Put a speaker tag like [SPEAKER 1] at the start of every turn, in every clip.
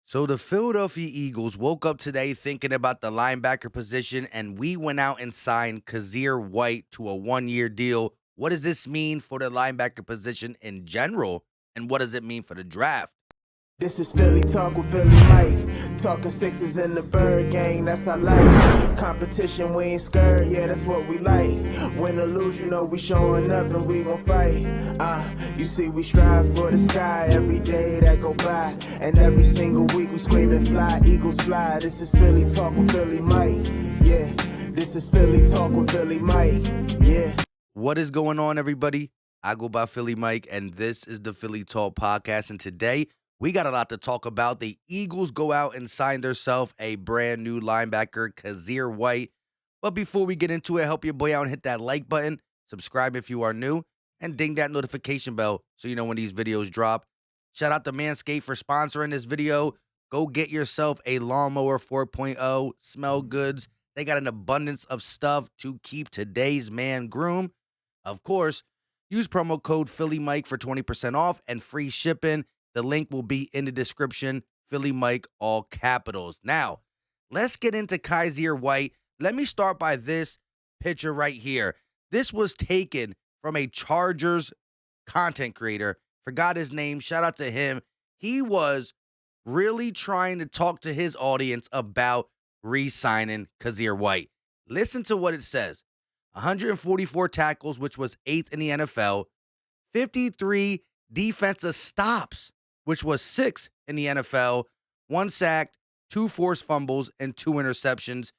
[SPEAKER 1] So the Philadelphia Eagles woke up today thinking about the linebacker position, and we went out and signed Kyzir White to a one-year deal. What does this mean for the linebacker position in general, and what does it mean for the draft?
[SPEAKER 2] This is Philly Talk with Philly Mike. Talking sixes in the bird gang, that's I like. Competition, we ain't scared, yeah, that's what we like. Win or lose, you know we showing up and we gon' fight. You see we strive for the sky every day that go by. And every single week we screaming fly, Eagles fly. This is Philly Talk with Philly Mike, yeah. This is Philly Talk with Philly Mike, yeah.
[SPEAKER 1] What is going on, everybody? I go by Philly Mike, and this is the Philly Talk podcast. And today, we got a lot to talk about. The Eagles go out and sign themselves a brand new linebacker, Kyzir White. But before we get into it, help your boy out and hit that like button, subscribe if you are new, and ding that notification bell so you know when these videos drop. Shout out to Manscaped for sponsoring this video. Go get yourself a Lawnmower 4.0, smell goods. They got an abundance of stuff to keep today's man groomed. Of course, use promo code PHILLYMIKE for 20% off and free shipping. The link will be in the description. PHILLYMIKE, all capitals. Now, let's get into Kyzir White. Let me start by this picture right here. This was taken from a Chargers content creator. Forgot his name. Shout out to him. He was really trying to talk to his audience about re-signing Kyzir White. Listen to what it says. 144 tackles, which was 8th in the NFL. 53 defensive stops, which was 6th in the NFL. 1 sack, 2 forced fumbles, and 2 interceptions.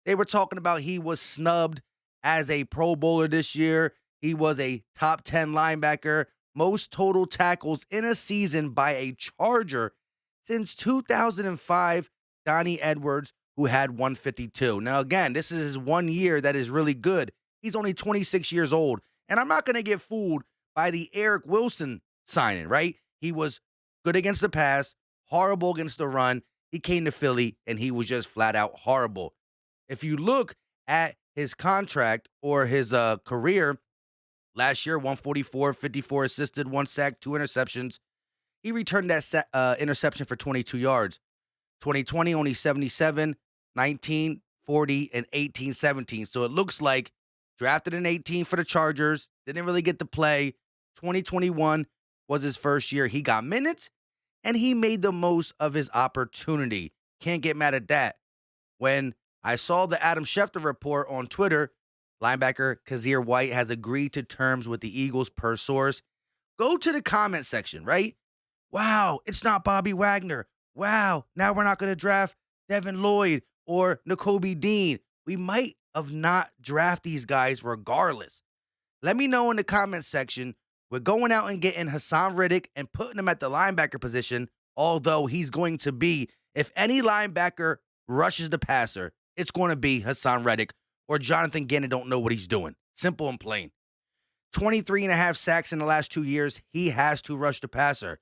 [SPEAKER 1] They were talking about he was snubbed as a Pro Bowler this year. He was a top 10 linebacker. Most total tackles in a season by a Charger since 2005, Donnie Edwards, who had 152. Now, again, this is his 1 year that is really good. He's only 26 years old. And I'm not going to get fooled by the Eric Wilson signing, right? He was good against the pass, horrible against the run. He came to Philly, and he was just flat out horrible. If you look at his contract or his career, last year, 144, 54 assisted, 1 sack, 2 interceptions. He returned that interception for 22 yards. 2020, only 77, 19, 40, and 18, 17. So it looks like drafted in 18 for the Chargers, didn't really get to play. 2021 was his first year. He got minutes, and he made the most of his opportunity. Can't get mad at that. When I saw the Adam Schefter report on Twitter, linebacker Kyzir White has agreed to terms with the Eagles per source. Go to the comment section, right? Wow, it's not Bobby Wagner. Wow, now we're not going to draft Devin Lloyd or Nakobe Dean. We might have not draft these guys regardless. Let me know in the comment section. We're going out and getting Haason Reddick and putting him at the linebacker position, although he's going to be, if any linebacker rushes the passer, it's going to be Haason Reddick or Jonathan Gannon don't know what he's doing. Simple and plain. 23 and a half sacks in the last 2 years. He has to rush the passer.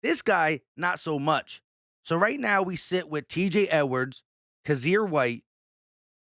[SPEAKER 1] This guy, not so much. So right now we sit with TJ Edwards, Kyzir White,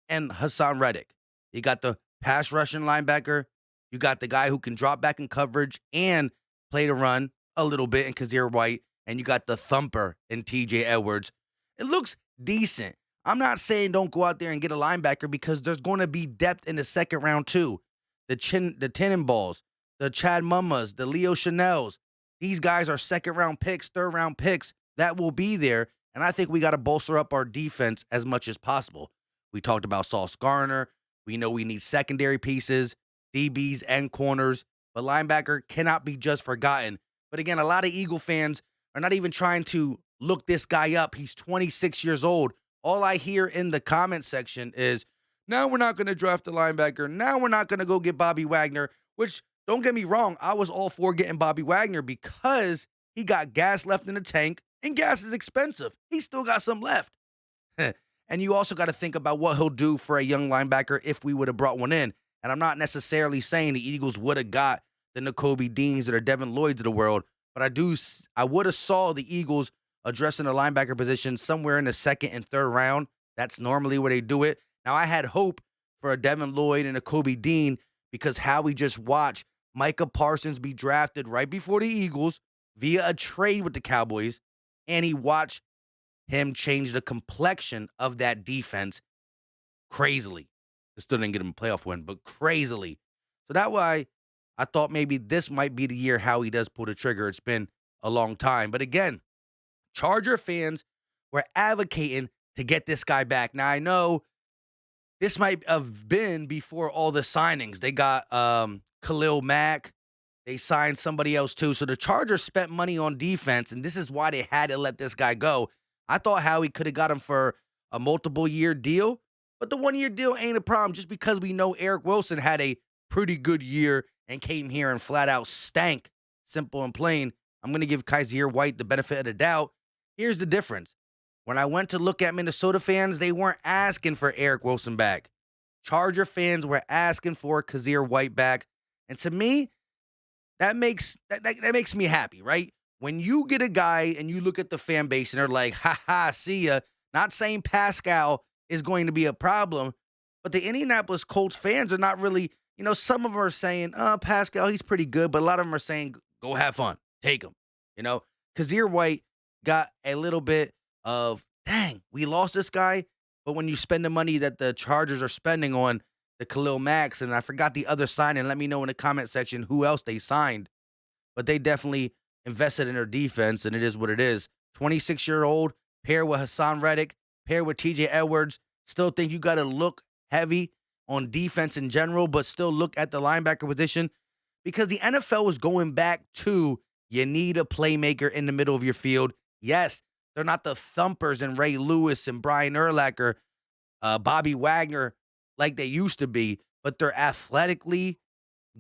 [SPEAKER 1] and Haason Reddick. You got the pass rushing linebacker. You got the guy who can drop back in coverage and play the run a little bit in Kyzir White. And you got the thumper in TJ Edwards. It looks decent. I'm not saying don't go out there and get a linebacker because there's going to be depth in the second round too. The Tenenballs, the Chad Mummas, the Leo Chanels. These guys are second-round picks, third-round picks that will be there, and I think we got to bolster up our defense as much as possible. We talked about Sauce Gardner. We know we need secondary pieces, DBs, and corners, but linebacker cannot be just forgotten. But again, a lot of Eagle fans are not even trying to look this guy up. He's 26 years old. All I hear in the comment section is, now we're not going to draft a linebacker. Now we're not going to go get Bobby Wagner, which, don't get me wrong, I was all for getting Bobby Wagner because he got gas left in the tank, and gas is expensive. He still got some left. And you also got to think about what he'll do for a young linebacker if we would have brought one in. And I'm not necessarily saying the Eagles would have got the Nakobe Deans or the Devin Lloyds of the world, but I would have saw the Eagles addressing the linebacker position somewhere in the second and third round. That's normally where they do it. Now, I had hope for a Devin Lloyd and a Nakobe Dean because how we just watched Micah Parsons be drafted right before the Eagles via a trade with the Cowboys, and he watched him change the complexion of that defense crazily. It still didn't get him a playoff win, but crazily. So that why I thought maybe this might be the year how he does pull the trigger. It's been a long time. But again, Charger fans were advocating to get this guy back. Now I know this might have been before all the signings. They got Khalil Mack. They signed somebody else too. So the Chargers spent money on defense, and this is why they had to let this guy go. I thought Howie could have got him for a multiple year deal, but the 1 year deal ain't a problem just because we know Eric Wilson had a pretty good year and came here and flat out stank. Simple and plain. I'm going to give Kyzir White the benefit of the doubt. Here's the difference. When I went to look at Minnesota fans, they weren't asking for Eric Wilson back. Charger fans were asking for Kyzir White back. And to me, that makes me happy, right? When you get a guy and you look at the fan base and they're like, ha ha, see ya. Not saying Pascal is going to be a problem, but the Indianapolis Colts fans are not really, some of them are saying, Pascal, he's pretty good, but a lot of them are saying, go have fun, take him. Kyzir White got a little bit of, dang, we lost this guy, but when you spend the money that the Chargers are spending on the Khalil Max, and I forgot the other signing. Let me know in the comment section who else they signed. But they definitely invested in their defense, and it is what it is. 26-year-old, paired with Hassan Reddick, paired with TJ Edwards. Still think you got to look heavy on defense in general, but still look at the linebacker position because the NFL is going back to you need a playmaker in the middle of your field. Yes, they're not the thumpers and Ray Lewis and Brian Urlacher, Bobby Wagner, like they used to be, but they're athletically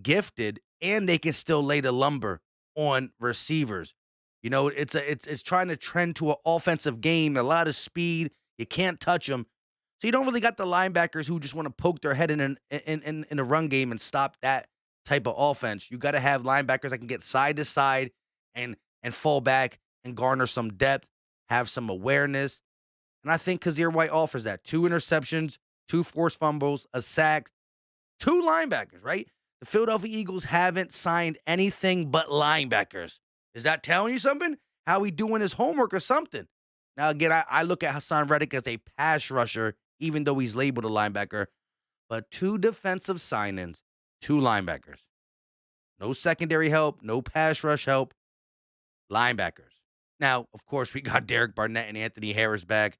[SPEAKER 1] gifted and they can still lay the lumber on receivers. It's trying to trend to an offensive game, a lot of speed. You can't touch them. So you don't really got the linebackers who just want to poke their head in a run game and stop that type of offense. You got to have linebackers that can get side to side and fall back and garner some depth, have some awareness. And I think Kyzir White offers that. 2 interceptions, 2 forced fumbles, a sack, 2 linebackers, right? The Philadelphia Eagles haven't signed anything but linebackers. Is that telling you something? How he doing his homework or something? Now, again, I look at Hassan Reddick as a pass rusher, even though he's labeled a linebacker. But 2 defensive signings, 2 linebackers. No secondary help, no pass rush help, linebackers. Now, of course, we got Derek Barnett and Anthony Harris back.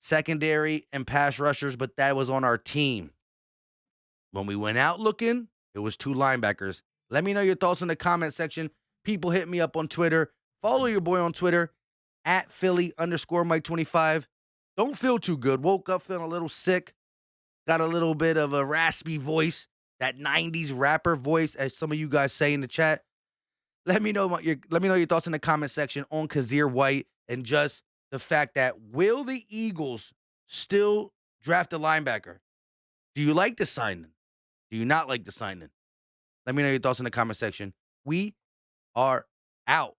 [SPEAKER 1] Secondary and pass rushers, but that was on our team. When we went out looking, it was 2 linebackers. Let me know your thoughts in the comment section. People hit me up on Twitter. Follow your boy on Twitter at Philly_Mike25. Don't feel too good. Woke up feeling a little sick. Got a little bit of a raspy voice. That 90s rapper voice, as some of you guys say in the chat. Let me know your thoughts in the comment section on Kyzir White and just the fact that will the Eagles still draft a linebacker? Do you like the signing? Do you not like the signing? Let me know your thoughts in the comment section. We are out.